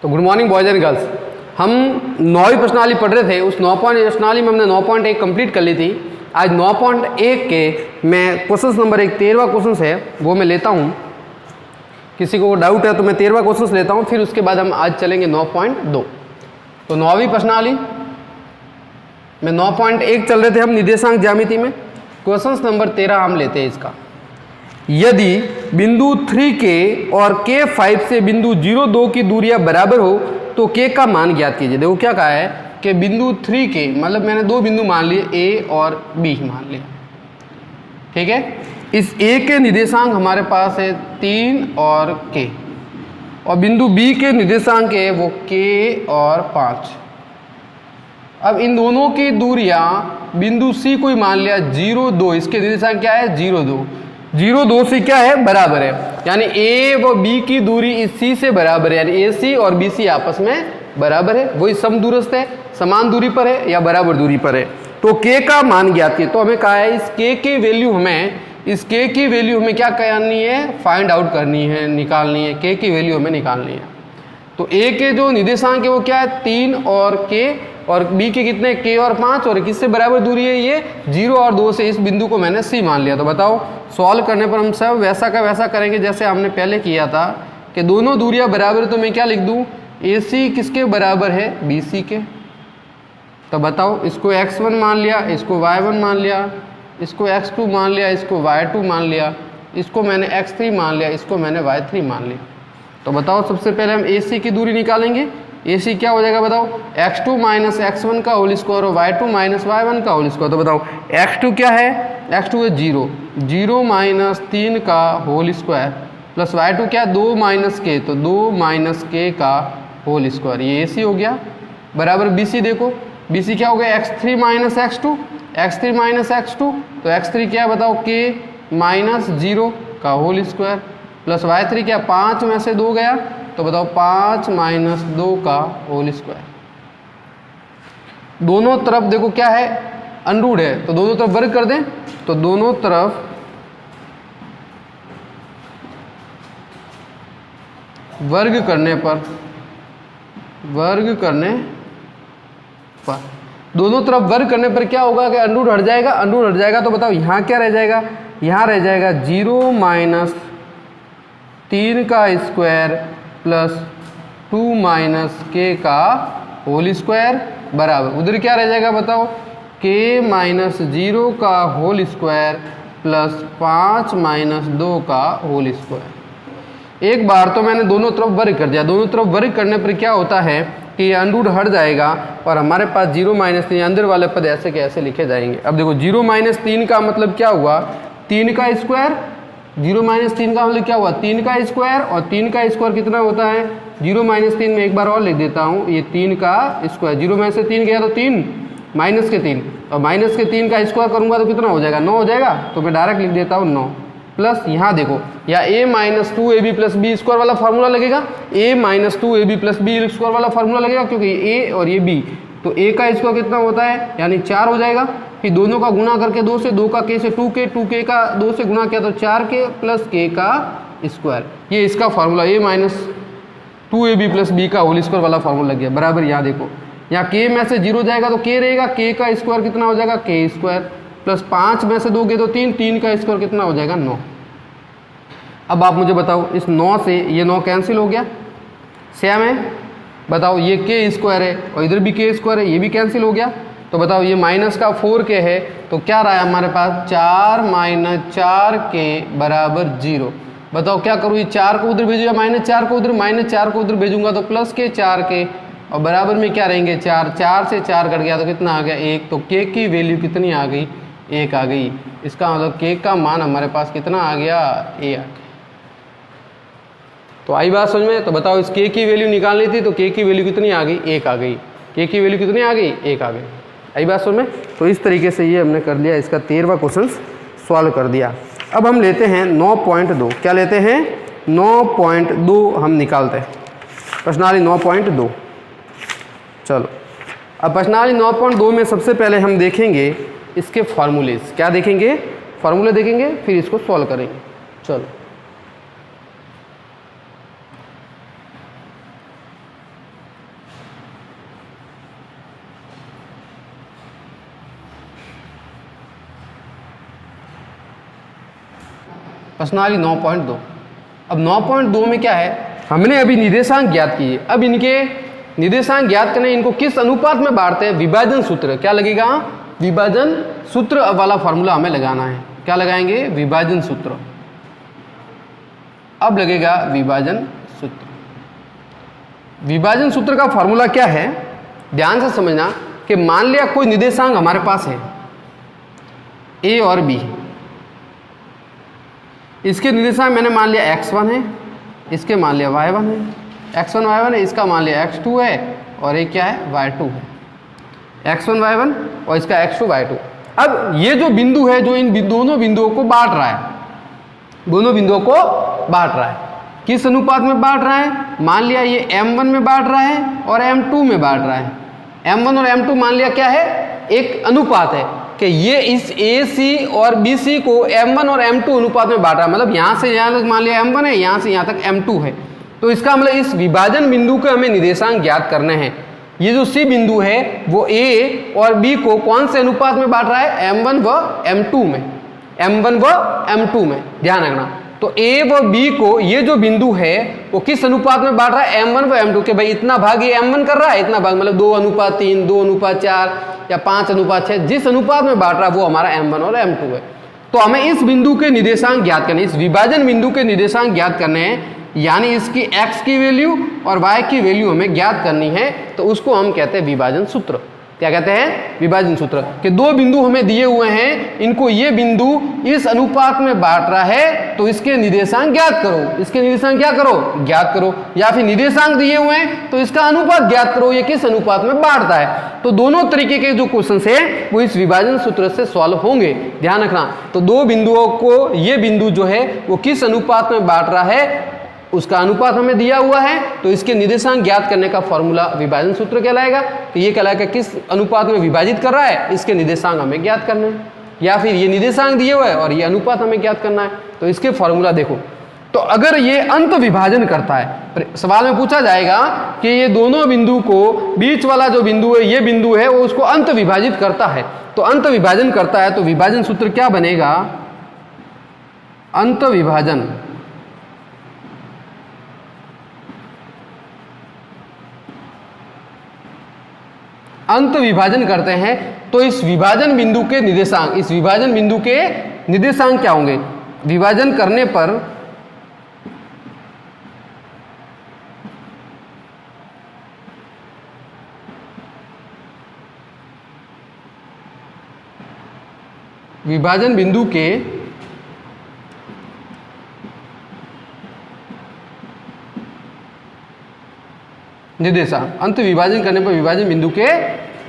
तो good morning boys and girls. हम 9वीं प्रश्नावली पढ़ रहे थे, उस 9 पॉइंट प्रश्नावली में हमने 9.1 कंप्लीट कर ली थी। आज 9.1 के मैं क्वेश्चन नंबर 13वां क्वेश्चन है वो मैं लेता हूँ। किसी को डाउट है तो मैं 13वां क्वेश्चन लेता हूँ, फिर उसके बाद हम आज चलेंगे 9.2। तो 9वीं प्रश्नावली में 9.1 चल रहे थे हम निर्देशांक ज्यामिति में। क्वेश्चन नंबर 13 हम लेते हैं इसका। यदि बिंदु 3K और K5 से बिंदु 0,2 की दूरियां बराबर हो तो K का मान ज्ञात कीजिए। देखो क्या कहा है कि बिंदु 3K मतलब मैंने दो बिंदु मान लिए A और B मान लिया, ठीक है। इस A के निर्देशांक हमारे पास है 3 और K, और बिंदु B के निर्देशांक है वो K और 5। अब इन दोनों की दूरियां बिंदु C को ही मान लिया 0,2, इसके निर्देशांक क्या है 0,2। 0,2 से क्या है बराबर है, यानी A व B की दूरी इस C से बराबर है, यानी AC और BC आपस में बराबर है। वही समदूरस्थ है, समान दूरी पर है या बराबर दूरी पर है। तो K का मान ज्ञात किया, तो हमें कहा है इस K की वैल्यू हमें क्या करनी है, फाइंड आउट करनी है, निकालनी है। K की वैल्यू हमें निकालनी है। तो A के जो निर्देशांक है वो क्या है 3 और K, और B के कितने K और 5, और किससे बराबर दूरी है ये 0 और 2 से। इस बिंदु को मैंने C मान लिया। तो बताओ सॉल्व करने पर हम सब वैसा का वैसा करेंगे जैसे हमने पहले किया था कि दोनों दूरियां बराबर है। तो मैं क्या लिख दूं, AC किसके बराबर है BC के। तो बताओ इसको x1 मान लिया, इसको y1 मान लिया, इसको x2 मान लिया, इसको y2 मान लिया, इसको मैंने x3 मान लिया, इसको मैंने y3 मान लिया। तो बताओ सबसे पहले हम AC की दूरी निकालेंगे। AC क्या हो जाएगा बताओ, x2 माइनस x1 का होल स्क्वायर और y2 माइनस y1 का होल स्क्वायर। तो बताओ x2 क्या है, x2 है 0 माइनस 3 का होल स्क्वायर प्लस y2 क्या 2 माइनस k, तो 2 माइनस k का होल स्क्वायर। ये AC हो गया बराबर BC। देखो BC क्या हो गया x3 minus x2, x3 minus x2, तो x3 क्या बताओ k माइनस 0 का होल स्क्वायर प्लस y3 क्या 5 में से 2 गया, तो बताओ 5 माइनस 2 का होल स्क्वायर। दोनों तरफ देखो क्या है अनरूट है, तो दोनों तरफ वर्ग कर दें। तो दोनों तरफ वर्ग करने पर दोनों तरफ वर्ग करने पर क्या होगा कि अनरूट हट जाएगा। तो बताओ यहाँ क्या रह जाएगा, यहाँ रह जाएगा 0 माइनस 3 का स्क्वायर प्लस 2 माइनस k का होल स्क्वायर बराबर, उधर क्या रह जाएगा बताओ k माइनस 0 का होल स्क्वायर प्लस 5 माइनस 2 का होल स्क्वायर। एक बार तो मैंने दोनों तरफ वर्ग कर दिया। दोनों तरफ वर्ग करने पर क्या होता है कि ये अनरूट हट जाएगा और हमारे पास 0 माइनस 3 अंदर वाले पद ऐसे के ऐसे लिखे जाएंगे। अब देखो 0 माइनस 3 का मतलब क्या हुआ 3 का स्क्वायर, 0 माइनस 3 का मतलब क्या हुआ 3 का स्क्वायर, और 3 का स्क्वायर कितना होता है 0 माइनस 3 में एक बार और लिख देता हूँ, ये 3 का स्क्वायर 0 में से 3 गया तो 3 माइनस के 3, और माइनस के 3 का स्क्वायर करूँगा तो कितना हो जाएगा 9 हो जाएगा। तो मैं डायरेक्ट लिख देता हूँ 9 प्लस यहाँ देखो या a minus 2ab plus b square वाला फार्मूला लगेगा, a minus 2ab plus b square वाला फार्मूला लगेगा, क्योंकि a और ये b, तो a का स्क्वायर कितना होता है यानी 4 हो जाएगा। फिर दोनों का गुणा करके 2 से, 2 का k से 2k, 2k का 2 से गुणा किया तो 4k प्लस k का स्क्वायर। ये इसका formula a minus 2ab plus b का होल स्क्वायर वाला फार्मूला लग गया बराबर। यहाँ देखो यहाँ k में से 0 जाएगा तो k रहेगा, k का स्क्वायर कितना हो जाएगा k स्क्वायर प्लस 5 में से 2 गए तो 3, 3 का स्क्वायर कितना हो जाएगा 9। अब आप मुझे बताओ इस 9 से ये 9 कैंसिल हो गया, सेम है। बताओ ये k स्क्वायर है और इधर भी k स्क्वायर है, ये भी कैंसिल हो गया। तो बताओ ये माइनस का 4k है, तो क्या रहा है हमारे पास 4 माइनस 4k बराबर 0। बताओ क्या करूँ, ये 4 को उधर भेजूँ या माइनस 4 को उधर, माइनस 4 को उधर भेजूंगा तो प्लस के 4k, और बराबर में क्या रहेंगे 4, 4 से 4 कट गया तो कितना आ गया 1। तो k की वैल्यू कितनी आ गई 1 आ गई। इसका मतलब k का मान हमारे पास कितना आ गया a आ गया। तो आई बात समझ में। तो बताओ इस k की वैल्यू निकालनी थी, तो k की वैल्यू कितनी आ गई 1 आ गई। k की वैल्यू कितनी आ गई 1 आ गई। आई बात समझ में। तो इस तरीके से ये हमने कर लिया, इसका 13वां क्वेश्चन सॉल्व कर दिया। अब हम लेते हैं 9.2। क्या लेते हैं 9.2 हम निकालते हैं, प्रश्नावली 9.2। चलो अब प्रश्नावली 9.2 में सबसे पहले हम देखेंगे इसके फार्मूलेज। क्या देखेंगे, फार्मूले देखेंगे, फिर इसको सॉल्व करेंगे। चलो प्रश्नावली 9.2। अब 9.2 में क्या है, हमने अभी निर्देशांक ज्ञात किए। अब इनके निर्देशांक ज्ञात करने, इनको किस अनुपात में बांटते हैं, विभाजन सूत्र। क्या लगेगा, विभाजन सूत्र वाला फॉर्मूला हमें लगाना है। क्या लगाएंगे, विभाजन सूत्र। अब लगेगा विभाजन सूत्र। विभाजन सूत्र का फॉर्मूला क्या है, ध्यान से समझना कि मान लिया कोई निर्देशांक हमारे पास है ए और बी, इसके निर्देशांक मैंने मान लिया x1 है, इसके मान लिया y1 है, x1 y1 है, इसका मान लिया x2 है और ये क्या है, y2 है। x1 y1 और इसका x2 y2। अब ये जो बिंदु है जो इन दोनों बिंदुओं को बांट रहा है, दोनों बिंदुओं को बांट रहा है, किस अनुपात में बांट रहा है, मान लिया ये m1 में बांट रहा है और m2 में बांट रहा है। m1 और m2 मान लिया क्या है, एक अनुपात है कि ये इस AC और BC को m1 और m2 अनुपात में बांट रहा है। मतलब यहाँ से यहाँ तक मान लिया m1 है, यहाँ से यहाँ तक m2 है। तो इसका मतलब इस विभाजन बिंदु के हमें निर्देशांक ज्ञात करने हैं। ये जो C बिंदु है वो A और B को कौन से अनुपात में बांट रहा है, m1 व m2 में, m1 व m2 में, ध्यान रखना। तो A व B को ये जो बिंदु है वो किस अनुपात में बांट रहा है, m1 व m2 के। भाई इतना भाग ये m1 कर रहा है, इतना भाग मतलब 2:3, 2:4 या 5:6, जिस अनुपात में बांट रहा है वो हमारा m1 और m2 है। तो हमें इस बिंदु के निर्देशांक ज्ञात करने, इस विभाजन बिंदु के निर्देशांक ज्ञात करने हैं, यानी इसकी x की वैल्यू और y की वैल्यू हमें ज्ञात करनी है। तो उसको हम कहते हैं विभाजन सूत्र। क्या कहते हैं, विभाजन सूत्र। कि दो बिंदु हमें दिए हुए हैं, इनको ये बिंदु इस अनुपात में बांट रहा है तो इसके निर्देशांक ज्ञात करो, इसके निर्देशांक क्या करो, ज्ञात करो। या फिर निर्देशांक दिए हुए हैं तो इसका अनुपात ज्ञात करो, ये किस अनुपात में बांटता है। तो दोनों तरीके के जो क्वेश्चन है वो इस विभाजन सूत्र से सॉल्व होंगे, ध्यान रखना। तो दो बिंदुओं को ये बिंदु जो है वो किस अनुपात में बांट रहा है, उसका अनुपात हमें दिया हुआ है, तो इसके निर्देशांक ज्ञात करने का फॉर्मूला विभाजन सूत्र कहलाएगा। तो ये कहलाएगा किस अनुपात में विभाजित कर रहा है, इसके निर्देशांक हमें ज्ञात करना है। या फिर ये निर्देशांक दिए हुए है और ये अनुपात हमें ज्ञात करना है, तो इसके फॉर्मूला देखो। तो अगर ये अंत विभाजन करता है, सवाल में पूछा जाएगा कि ये दोनों बिंदु को, बीच वाला जो बिंदु है ये बिंदु है वो उसको अंत विभाजित करता है। तो अंत विभाजन करता है तो विभाजन सूत्र क्या बनेगा, अंत विभाजन। अंत विभाजन करते हैं तो इस विभाजन बिंदु के निर्देशांक, इस विभाजन बिंदु के निर्देशांक क्या होंगे, विभाजन करने पर विभाजन बिंदु के निर्देशांक, अंत विभाजन करने पर विभाजन बिंदु के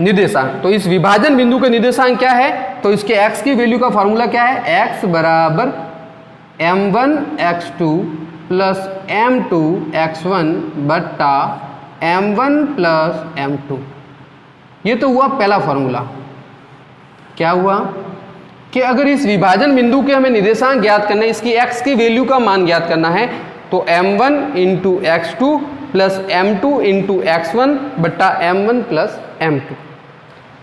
निर्देशांक। तो इस विभाजन बिंदु के निर्देशांक क्या है, तो इसके x की वैल्यू का फॉर्मूला क्या है, x बराबर m1 x2 plus m2 x1 बट्टा m1 प्लस m2। ये तो हुआ पहला फॉर्मूला। क्या हुआ कि अगर इस विभाजन बिंदु के हमें निर्देशांक ज्ञात करना है, इसकी x की वैल्यू का मान ज्ञात करना है, तो m1 into x2 plus m2 into x1 बट्टा m1 प्लस m2।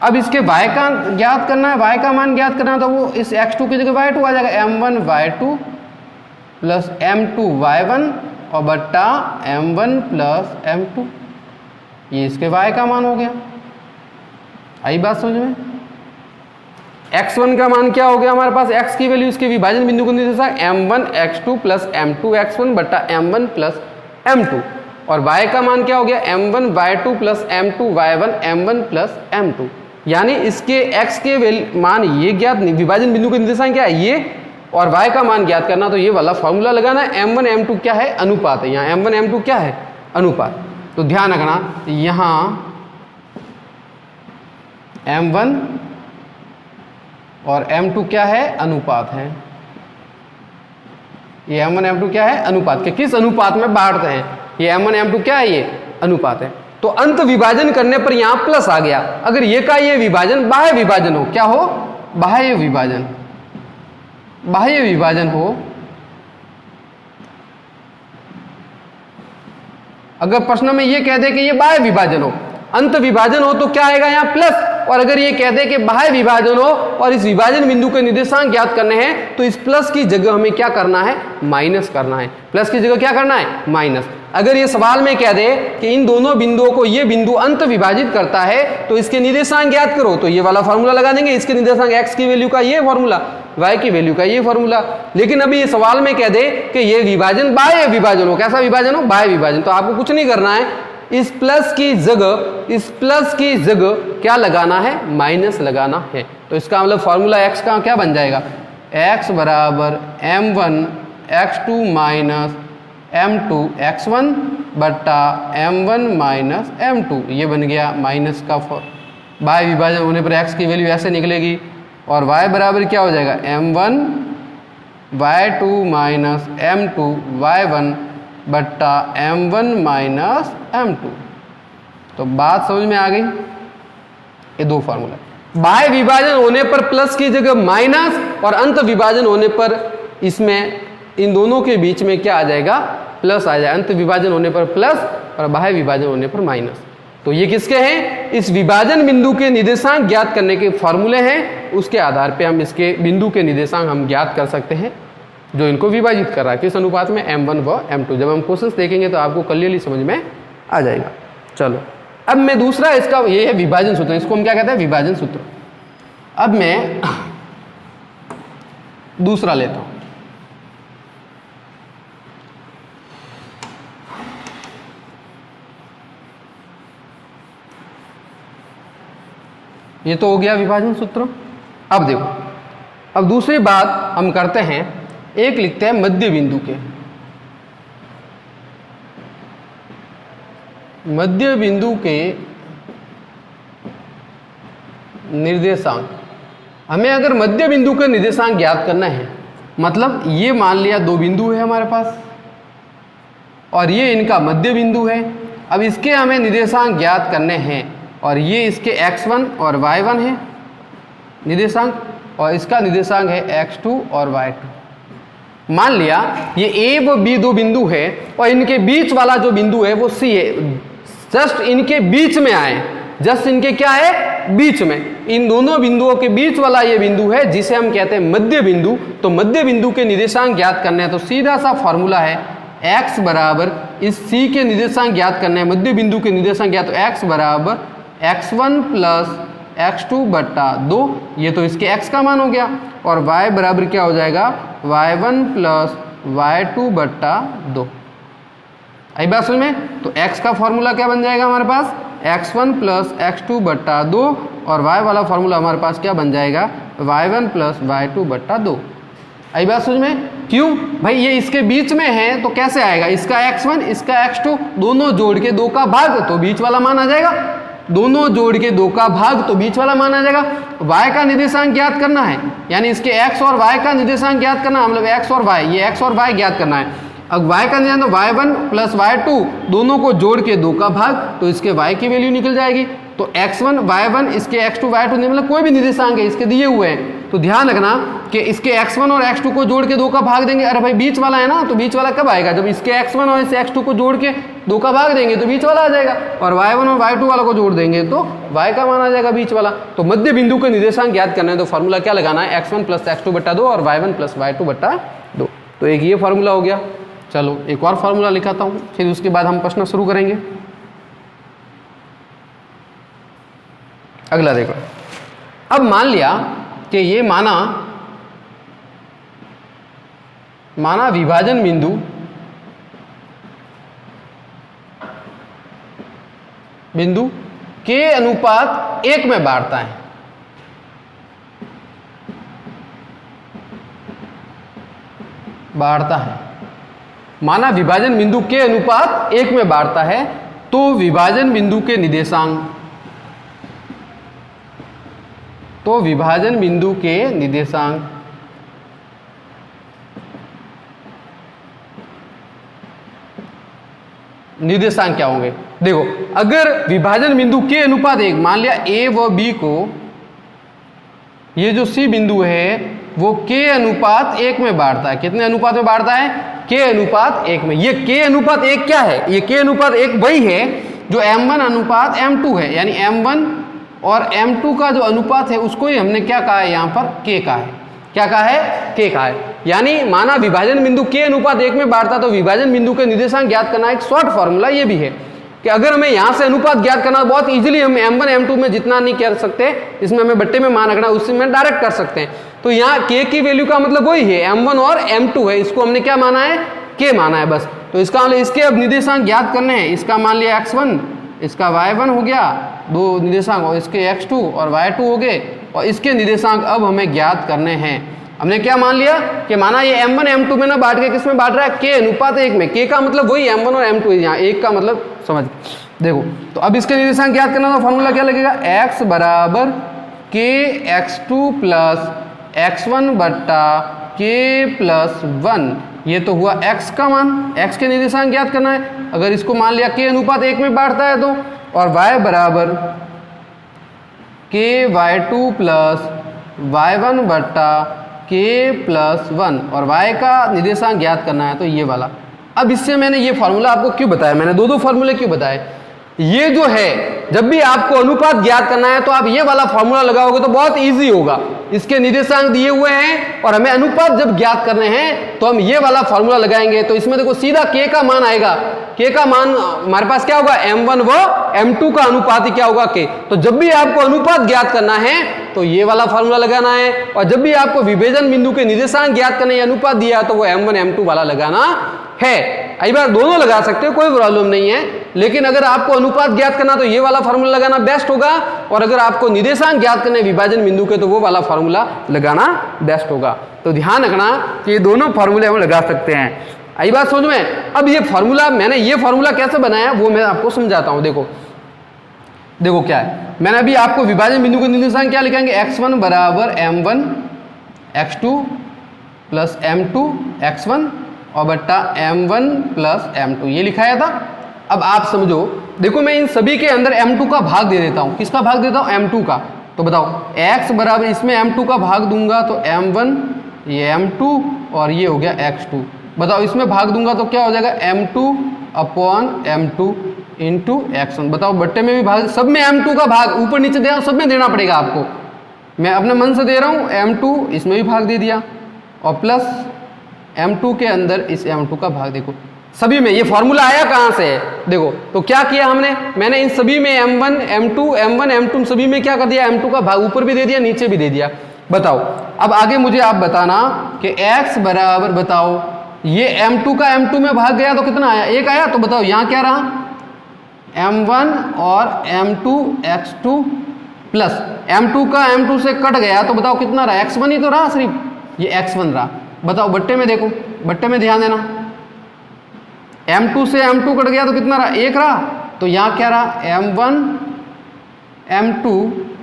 अब इसके y का ज्ञात करना है, y का मान ज्ञात करना है, तो वो इस x2 की जगह y2 आ जाएगा, m1 y2 plus m2 y1 और बट्टा m1 प्लस m2। ये इसके y का मान हो गया। आई बात समझ में। x1 का मान क्या हो गया हमारे पास, x की वैल्यू, इसके विभाजन बिंदु को निर्देशांक m1 x2 plus m2 x1 बट्टा m1 प्लस m2। और y का मान क्या हो गया, m1 y2 plus m2 y1 m1 plus m2। यानी इसके x के मान ये ज्ञात, विभाजन बिंदु के निर्देशांक क्या है ये, और y का मान ज्ञात करना, तो ये वाला फॉर्मूला लगाना है। m1 m2 क्या है, अनुपात है। यहाँ m1 m2 क्या है, अनुपात। तो ध्यान रखना, यहाँ m1 और m2 क्या है, अनुपात है। ये m1 m2 क्या है, अनुपात के किस अनुपात में बांटते हैं, ये m1 m2 क्या है, ये अनुपात है। तो अंत विभाजन करने पर यहां प्लस आ गया। अगर ये का ये विभाजन बाह्य विभाजन हो, क्या हो, बाह्य विभाजन, बाह्य विभाजन हो, अगर प्रश्न में ये कह दे कि ये बाह्य विभाजन हो, अंत विभाजन हो, तो क्या आएगा यहाँ प्लस। और अगर ये कहते हैं कि बाह्य विभाजन हो और इस विभाजन बिंदु के निर्देशांक ज्ञात करने हैं तो इस प्लस की जगह हमें क्या करना है, माइनस करना है। प्लस की जगह क्या करना है, माइनस। अगर ये सवाल में कह दे कि इन दोनों बिंदुओं को ये बिंदु अंत विभाजित करता है तो इसके निर्देशांक ज्ञात करो, तो ये वाला फॉर्मूला लगा देंगे। इसके निर्देशांक x की वैल्यू का ये फॉर्मूला, y की वैल्यू का ये फॉर्मूला। लेकिन अभी ये सवाल में कह दे कि ये विभाजन बाह्य विभाजन हो, कैसा विभाजन हो, बाह्य विभाजन, तो आपको कुछ नहीं करना है, इस प्लस की जगह क्या लगाना है, माइनस लगाना है। तो इसका मतलब फॉर्मूला x का क्या बन जाएगा, x बराबर m1 x2 minus m2 x1 बट्टा m1 माइनस m2, ये बन गया माइनस का बाह्य विभाजन होने पर x की वैल्यू ऐसे निकलेगी और y बराबर क्या हो जाएगा, m1 y2 minus m2 y1 बट्टा m1 माइनस m2। तो बात समझ में आ गई, ये दो फार्मूला। बाह्य विभाजन होने पर प्लस की जगह माइनस और अंत विभाजन होने पर इसमें इन दोनों के बीच में क्या आ जाएगा, प्लस आ जाएगा। अंत विभाजन होने पर प्लस और बाह्य विभाजन होने पर माइनस। तो ये किसके हैं, इस विभाजन बिंदु के निर्देशांक ज्ञात करने के फॉर्मूले हैं, उसके आधार पे हम इसके बिंदु के निर्देशांक हम ज्ञात कर सकते हैं जो इनको विभाजित कर रहा है, किस अनुपात में, m1 व m2। जब हम क्वेश्चंस देखेंगे तो आपको क्लियरली समझ में आ जाएगा। चलो अब मैं दूसरा इसका ये है विभाजन सूत्र, इसको हम क्या कहते हैं, विभाजन सूत्र। अब मैं दूसरा लेता हूं, ये तो हो गया विभाजन सूत्र। अब देखो, अब दूसरी बात हम करते हैं, एक लिखते हैं मध्य बिंदु के, मध्य बिंदु के निर्देशांक। हमें अगर मध्य बिंदु के निर्देशांक ज्ञात करना है, मतलब ये मान लिया दो बिंदु है हमारे पास और ये इनका मध्य बिंदु है। अब इसके हमें निर्देशांक ज्ञात करने हैं और ये इसके x1 और y1 है निर्देशांक और इसका निर्देशांक है x2 और y2। मान लिया ये a व b दो बिंदु है और इनके बीच वाला जो बिंदु है वो c है, जस्ट इनके बीच में आए, जस्ट इनके क्या है, बीच में। इन दोनों बिंदुओं के बीच वाला ये बिंदु है जिसे हम कहते हैं मध्य बिंदु। तो मध्य बिंदु के निर्देशांक ज्ञात करने हैं तो सीधा सा फॉर्मूला है x बराबर, इस c के निर्देशांक ज्ञात करने हैं, मध्य बिंदु के निर्देशांक ज्ञात, तो x बराबर x1 प्लस x2 बट्टा 2, ये तो इसके x का मान हो गया, और y बराबर क्या हो जाएगा, y1 प्लस y2 बट्टा 2। आई बात समझ में। तो x का फॉर्मूला क्या बन जाएगा हमारे पास, x1 प्लस x2 बट्टा 2 और y वाला फॉर्मूला हमारे पास क्या बन जाएगा, y1 प्लस y2 बट्टा 2। आई बात समझ में। क्यों भाई, ये इसके बीच में है तो कैसे आएगा, इसका x1 इसका x2 दोनों जोड़ के 2 का भाग तो बीच वाला मान आ जाएगा, दोनों जोड़ के 2 का भाग तो बीच वाला मान आ जाएगा। y का निर्देशांक ज्ञात करना है, यानी इसके x और y का निर्देशांक ज्ञात करना, मतलब x और y, ये x और y ज्ञात करना है। अब y का निर्देशांक तो y1 प्लस y2 दोनों को जोड़ के 2 का भाग, तो इसके y की वैल्यू निकल जाएगी। तो x1 y1 इसके x2 y2 मतलब कोई भी निर्देशांक है इसके दिए हुए हैं, तो ध्यान रखना कि इसके x1 और x2 को जोड़ के 2 का भाग देंगे। अरे भाई बीच वाला है ना, तो बीच वाला कब आएगा, जब इसके x1 और इस x2 को जोड़ के 2 का भाग देंगे तो बीच वाला आ जाएगा, और y1 और y2 वाला को जोड़ देंगे तो y का मान आ जाएगा बीच वाला। तो मध्य बिंदु के निर्देशांक ज्ञात करना है तो फॉर्मूला क्या लगाना है, x1 प्लस x2 बट्टा 2 और y1 प्लस y2 बट्टा 2। तो एक ये फॉर्मूला हो गया। चलो एक और फॉर्मूला लिखाता हूँ, फिर उसके बाद हम प्रश्न शुरू करेंगे। अगला देखो, अब मान लिया कि ये माना विभाजन बिंदु के अनुपात 1 में बांटता है। माना विभाजन बिंदु के अनुपात 1 में बांटता है, तो विभाजन बिंदु के निर्देशांक, निर्देशांक क्या होंगे। देखो, अगर विभाजन बिंदु के अनुपात 1, मान लिया a व b को, ये जो c बिंदु है वो k अनुपात 1 में बांटता है। कितने अनुपात में बांटता है, k अनुपात 1 में। ये k अनुपात 1 क्या है, ये k अनुपात 1 वही है जो m1 अनुपात m2 है, यानी m1 और m2 का जो अनुपात है उसको ही हमने क्या कहा है यहाँ पर k कहा है। क्या कहा है? k कहा है। यानी माना विभाजन बिंदु k अनुपात 1 में बांटता तो विभाजन बिंदु के निर्देशांक ज्ञात करना एक शॉर्ट फॉर्मूला ये भी है कि अगर हमें यहाँ से अनुपात ज्ञात करना बहुत इजीली हम m1 m2 में जितना नहीं कर सकते, इसमें हमें बट्टे में मान रखना, उससे में डायरेक्ट कर सकते हैं। तो यहाँ k की वैल्यू का मतलब वही है, m1 और m2 है, इसको हमने क्या माना है? k माना है बस। तो इसका मतलब इसके अब निर्देशांक ज्ञात करने हैं। इसका मान लिया x1, इसका y1 हो गया, दो निर्देशांक, और इसके x2 और y2 हो गए, और इसके निर्देशांक अब हमें ज्ञात करने हैं। हमने क्या मान लिया कि माना ये m1 m2 में ना बांट के किस में बांट रहा है? k अनुपात 1 में। k का मतलब वही m1 और m2 है, यहाँ एक का मतलब समझ देखो। तो अब इसके निर्देशांक ज्ञात करना तो फॉर्मूला क्या लगेगा? x बराबर k x2 प्लस x1 बट्टा k प्लस 1। ये तो हुआ x का मान, x के निर्देशांक ज्ञात करना है। अगर इसको मान लिया k अनुपात 1 में बांटता है तो, और y बराबर k y2 प्लस y1 बट्टा k प्लस 1, और y का निर्देशांक ज्ञात करना है तो ये वाला। अब इससे मैंने ये फार्मूला आपको क्यों बताया, मैंने दो फार्मूले क्यों बताए? ये जो है जब भी आपको अनुपात ज्ञात करना है तो आप ये वाला फार्मूला लगाओगे तो बहुत इजी होगा। इसके निर्देशांक दिए हुए हैं और हमें अनुपात जब ज्ञात करने हैं तो हम ये वाला फार्मूला लगाएंगे। तो इसमें देखो सीधा k का मान आएगा। k का मान हमारे पास क्या होगा? m1 व m2 का अनुपात ही क्या होगा? k। तो जब भी आपको अनुपात ज्ञात करना है तो ये वाला फार्मूला लगाना है, और जब भी आपको विभेदन बिंदु के निर्देशांक ज्ञात करने या अनुपात दिया तो वो m1 m2 वाला लगाना है। कई बार दोनों लगा सकते हो, कोई प्रॉब्लम नहीं है, लेकिन अगर आपको अनुपात ज्ञात करना तो ये वाला फार्मूला लगाना बेस्ट होगा, और अगर आपको निर्देशांक ज्ञात करने विभाजन बिंदु के तो वो वाला फार्मूला लगाना बेस्ट होगा। तो ध्यान रखना कि ये दोनों फार्मूले हम लगा सकते हैं। आई बात समझ में? अब ये फार्मूला, मैंने ये फार्मूला कैसे बनाया वो मैं आपको समझाता हूँ। देखो क्या है, मैंने अभी आपको विभाजन बिंदु के निर्देशांक क्या लिखेंगे? x1 बराबर m1 x2 plus m2 x1 और बट्टा m1 प्लस m2, ये लिखाया था। अब आप समझो, देखो मैं इन सभी के अंदर m2 का भाग दे देता हूँ। किसका भाग देता हूँ? m2 का। तो बताओ x बराबर इसमें m2 का भाग दूंगा तो m1, ये m2 और ये हो गया x2। बताओ इसमें भाग दूंगा तो क्या हो जाएगा? m2 upon m2 into x1। बताओ बट्टे में भी भाग, सब में m2 का भाग ऊपर नीचे दे, सब में देना पड़ेगा आपको। मैं अपने मन से दे रहा हूँ, m2 इसमें भी भाग दे दिया, और प्लस m2 के अंदर इस m2 का भाग। देखो सभी में ये फॉर्मूला आया कहाँ से है? देखो तो क्या किया हमने, मैंने इन सभी में m1 m2 सभी में क्या कर दिया? m2 का भाग ऊपर भी दे दिया, नीचे भी दे दिया। बताओ अब आगे मुझे आप बताना कि x बराबर, बताओ ये m2 का m2 में भाग गया तो कितना आया? 1 आया। तो बताओ यहाँ क्या रहा? m1 और m2 x2 प्लस m2 का m2 से कट गया तो बताओ कितना रहा? x1 ही तो रहा, सिर्फ ये x1 रहा। बताओ बट्टे में देखो, बट्टे में ध्यान देना, m2 से m2 कट गया तो कितना रहा? 1 रहा। तो यहाँ क्या रहा? m1 m2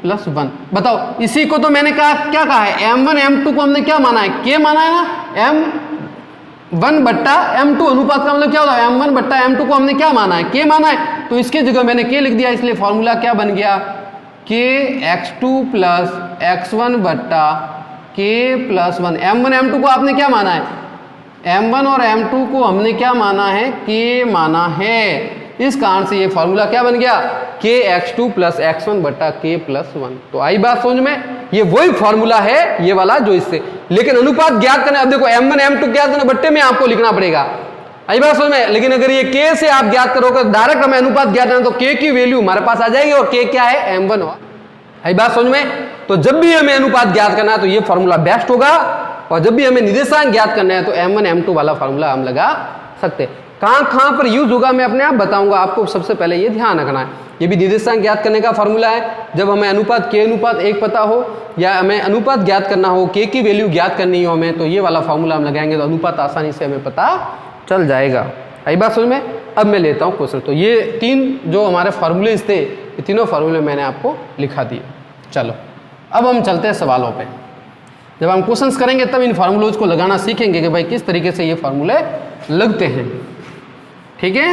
plus 1। बताओ इसी को तो मैंने कहा, क्या कहा है? m1 m2 को हमने क्या माना है? k माना है ना। m1 बट्टा m2 अनुपात का मतलब क्या होता है? m1 बट्टा m2 को हमने क्या माना है? k माना है। तो इसके जगह मैंने k लिख दिया, इसलिए फॉर्मूला क्या बन गया? k x2 प्लस x1 बट्टा k प्लस 1। m1 m2 को आपने क्या माना है? m1 और m2 को हमने क्या माना है? k माना है। इस कारण से ये फॉर्मूला क्या बन गया? k x2 प्लस x1 बट्टा k प्लस 1। तो आई बात समझ में? ये वही फॉर्मूला है ये वाला जो इससे, लेकिन अनुपात ज्ञात करना, अब देखो m1 m2 ज्ञात करना बट्टे में आपको लिखना पड़ेगा। आई बात समझ में? लेकिन अगर ये k से आप ज्ञात करोगे डायरेक्ट हमें अनुपात ज्ञात करना तो k की वैल्यू हमारे पास आ जाएगी, और k क्या है? m1। और आई बात समझ में? तो जब भी हमें अनुपात ज्ञात करना है तो ये फॉर्मूला बेस्ट होगा, और जब भी हमें निर्देशांक ज्ञात करना है तो m1 m2 वाला फॉर्मूला हम लगा सकते हैं। कहाँ पर यूज होगा मैं अपने आप बताऊंगा आपको। सबसे पहले ये ध्यान रखना है, ये भी निर्देशांक ज्ञात करने का फॉर्मूला है। जब हमें अनुपात k अनुपात 1 पता हो या हमें अनुपात ज्ञात करना हो, k की वैल्यू ज्ञात करनी हो हमें, तो ये वाला फॉर्मूला हम लगाएंगे तो अनुपात आसानी से हमें पता चल जाएगा। आई बात समझ में? अब मैं लेता हूँ क्वेश्चन। तो ये 3 जो हमारे फॉर्मूलेज थे, ये तीनों फॉर्मूले मैंने आपको लिखा दिए। चलो अब हम चलते हैं सवालों पे। जब हम क्वेश्चंस करेंगे तब इन फार्मूलोज को लगाना सीखेंगे कि भाई किस तरीके से ये फार्मूले लगते हैं। ठीक है,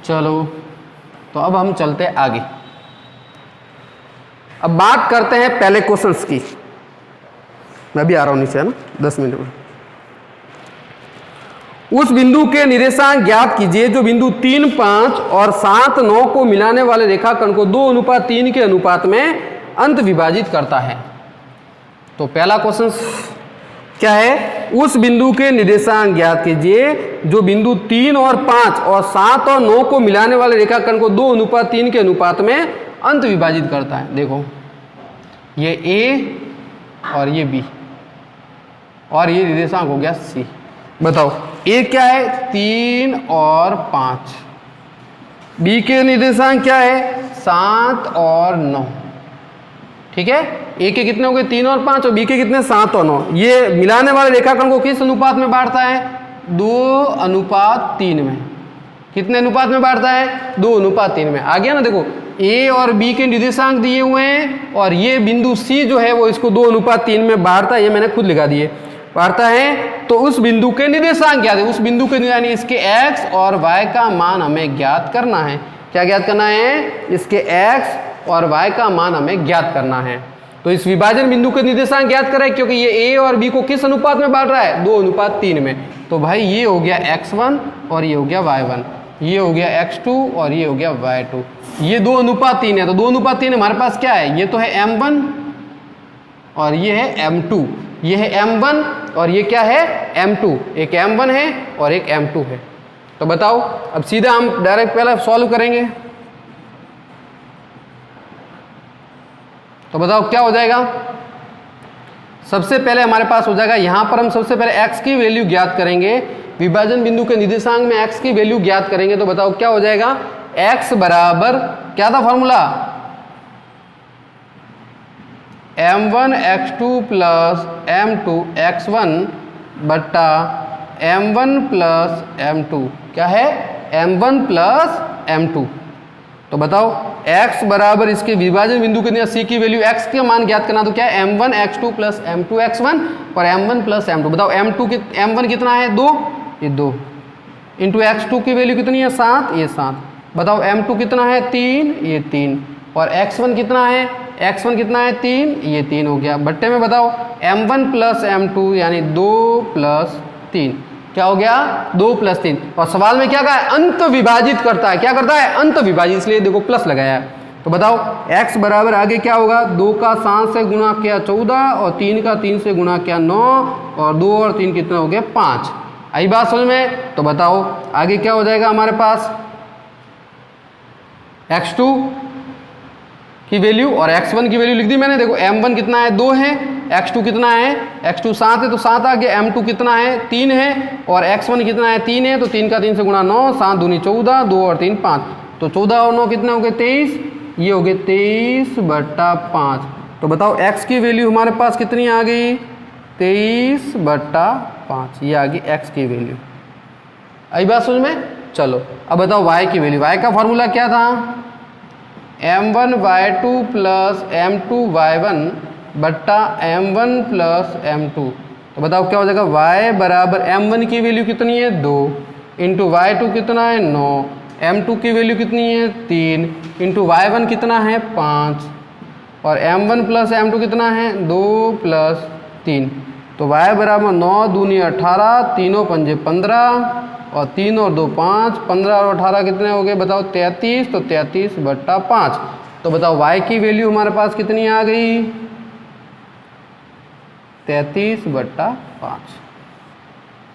चलो तो अब हम चलते हैं आगे। अब बात करते हैं पहले क्वेश्चंस की। मैं भी आ रहा हूँ नीचे, है ना, 10 मिनट में। उस बिंदु के निर्देशांक ज्ञात कीजिए जो बिंदु 3, 5 और 7, 9 को मिलाने वाले रेखाखंड को 2:3 के अनुपात में अंत विभाजित करता है। तो पहला क्वेश्चन क्या है, उस बिंदु के निर्देशांक ज्ञात कीजिए जो बिंदु 3 और 5 और 7 और 9 को मिलाने वाले रेखाखंड को 2:3 के अनुपात में अंत विभाजित करता है। देखो ये A और ये B और ये निर्देशांक हो गया C। बताओ A क्या है, 3 और 5, B के निर्देशांक क्या है, 7 और 9। ठीक है, A के कितने हो गए, 3 और 5, और B के कितने, 7 और 9। ये मिलाने वाले रेखाखंड को किस अनुपात में बांटता है, 2:3 में। कितने अनुपात में बांटता है, 2:3 में। आ गया ना। देखो A और B के निर्देशांक दिए हुए हैं और ये बिंदु C जो है वो इसको 2:3 में बांटता है। ये मैंने खुद लिखा दिए, बांटता है। तो उस बिंदु के निर्देशांक ज्ञात है, उस बिंदु के यानी इसके x और y का मान हमें ज्ञात करना है। क्या ज्ञात करना है, इसके x और y का मान हमें ज्ञात करना है। तो इस विभाजन बिंदु के निर्देशांक ज्ञात करें, क्योंकि ये A और B को किस अनुपात में बांट रहा है, 2:3 में। तो भाई ये हो गया x1 और ये हो गया y1, ये हो गया x2 और ये हो गया y2। ये 2:3 है, तो 2:3 हमारे पास क्या है, ये तो है m1 और ये है m2। ये है m1 और ये क्या है, m2। एक m1 है और एक m2 है। तो बताओ, अब सीधा हम डायरेक्ट पहले सॉल्व करेंगे। तो बताओ क्या हो जाएगा। सबसे पहले हमारे पास हो जाएगा, यहां पर हम सबसे पहले x की वैल्यू ज्ञात करेंगे। विभाजन बिंदु के निर्देशांक में x की वैल्यू ज्ञात करेंगे। तो बताओ क्या हो जाएगा, x बराबर क्या था formula, m1 x2 plus m2 x1 बट्टा m1 प्लस m2। क्या है, m1 प्लस m2। तो बताओ x बराबर इसके विभाजन बिंदु के C की वैल्यू x के मान ज्ञात करना। तो क्या है, m1 x2 plus m2 x1 और m1 प्लस m2। बताओ m1 कितना है, 2, ये 2 इंटू x2 की वैल्यू कितनी है, 7, ये 7। बताओ m2 कितना है, 3, ये 3। और x1 कितना है, x1 कितना है, 3, ये 3 हो गया। बट्टे में बताओ m1 प्लस m2 यानी 2 प्लस 3। क्या हो गया, 2 प्लस 3। और सवाल में क्या कहा है, अंत विभाजित करता है। क्या करता है, अंत विभाजित, इसलिए देखो प्लस लगाया है। तो बताओ x बराबर आगे क्या होगा, 2 का 7 से गुणा किया 14 और 3 का 3 से गुणा किया 9 और 2 और 3 कितना हो गया, 5। आई बात समझ में। तो बताओ आगे क्या हो जाएगा हमारे पास, x2 की वैल्यू और x1 की वैल्यू लिख दी मैंने। देखो m1 कितना है, 2 है, x2 कितना है, x2 7 है तो 7 आ गया, m2 कितना है, 3 है और x1 कितना है, 3 है। तो 3 का 3 से गुणा 9, 7 दूनी 14, 2 और 3 5। तो 14 और 9 कितने हो गए, 23। ये हो गए 23/5। तो बताओ x की वैल्यू हमारे पास कितनी आ गई, 23/5। ये आ गई x की वैल्यू। आई बात समझ में। चलो अब बताओ y की वैल्यू। y का फॉर्मूला क्या था, m1 y2 plus m2 y1 बट्टा m1 प्लस m2। तो बताओ क्या हो जाएगा, y बराबर m1 की वैल्यू कितनी है, 2 इंटू y2 कितना है, 9, m2 की वैल्यू कितनी है, 3 इंटू y1 कितना है, 5 और m1 प्लस m2 कितना है, 2 प्लस 3। तो y बराबर 9 दूनी 18, तीनों पंजे 15 और 3 और 2 5, 15 और 18 कितने हो गए, बताओ 33। तो 33/5। तो बताओ y की वैल्यू हमारे पास कितनी आ गई, 33/5।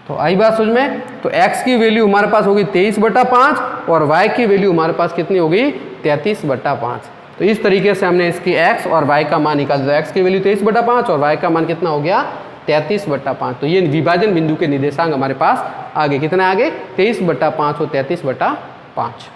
तो आई बात समझ में। तो x की वैल्यू हमारे पास होगी 23/5 और y की वैल्यू हमारे पास कितनी होगी, 33/5। तो इस तरीके से हमने इसकी x और y का मान निकाल दिया। x की वैल्यू 23/5 और y का मान कितना हो गया, 33/5। तो ये विभाजन बिंदु के निर्देशांक हमारे पास आगे कितना आगे, 23/5 और 33/5।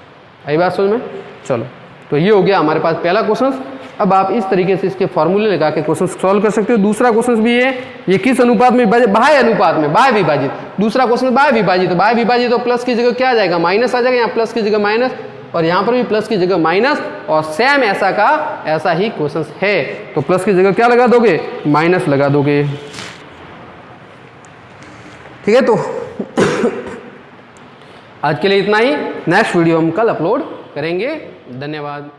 आई बात समझ में। चलो तो ये हो गया हमारे पास पहला क्वेश्चन। अब आप इस तरीके से इसके फॉर्मूले लगा के क्वेश्चन सॉल्व कर सकते हो। दूसरा क्वेश्चन भी है, ये किस अनुपात में विभाजित, बाह्य अनुपात में, बाह्य विभाजित। दूसरा क्वेश्चन बाह्य विभाजित, बाह्य विभाजित तो प्लस की जगह क्या आ जाएगा, माइनस आ जाएगा। यहाँ प्लस की जगह माइनस और यहाँ पर भी प्लस की जगह माइनस और सेम ऐसा का ऐसा ही क्वेश्चन है। तो प्लस की जगह क्या लगा दोगे, माइनस लगा दोगे। ठीक है, तो आज के लिए इतना ही। नेक्स्ट वीडियो हम कल अपलोड करेंगे। धन्यवाद।